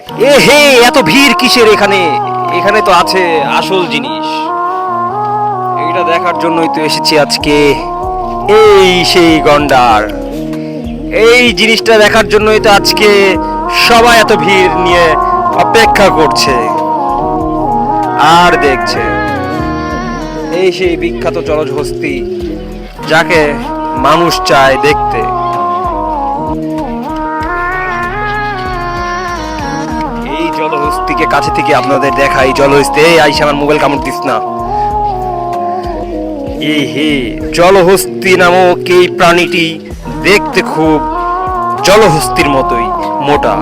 এ হে, এত ভিড় কিসের এখানে? এখানে তো আছে আসল জিনিস, এটা দেখার জন্যই তো এসেছি আজকে। এই সেই গন্ডার, এই জিনিসটা দেখার জন্যই তো আজকে সবাই এত ভিড় নিয়ে অপেক্ষা করছে আর দেখছে। এই সেই বিখ্যাত জলজ হস্তি, যাকে মানুষ চায় দেখতে। এই জলহস্তিকে কাছে থেকে আপনাদের দেখাই। জলহস্তি, এই আইসা আমার মোবাইল কামড় দিস না। এই হে, জলহস্তি নামক এই প্রাণীটি দেখতে খুব জলহস্তির মতোই মোটা।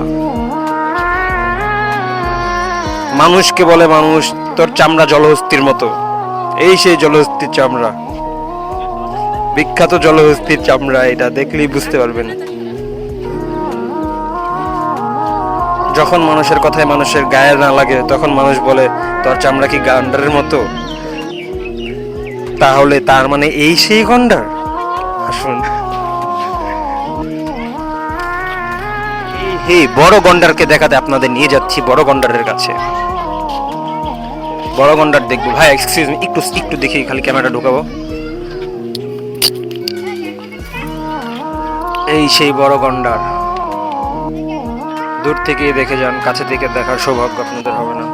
মানুষকে বলে মানুষ, তোর চামড়া জলহস্তির মতো। এই সেই জলহস্তির চামড়া, বিখ্যাত জলহস্তির চামড়া। এটা দেখলেই বুঝতে পারবেন। যখন মানুষের কথায় মানুষের গায়ে না লাগে, তখন মানুষ বলে তোর চামড়া কি গন্ডারের মতো। তাহলে তার মানে এই সেই গন্ডার। আসুন, হে, বড় গন্ডারকে দেখাতে আপনাদের নিয়ে যাচ্ছি বড় গন্ডারের কাছে। বড় গন্ডার দেখবো। ভাই এক্সকিউজ মি, একটু একটু দেখি, খালি ক্যামেরাটা ঢুকাবো। এই সেই বড় গন্ডার। দূর থেকে দেখে যান, কাছে থেকে দেখার সৌভাগ্য আপনাদের হবে না।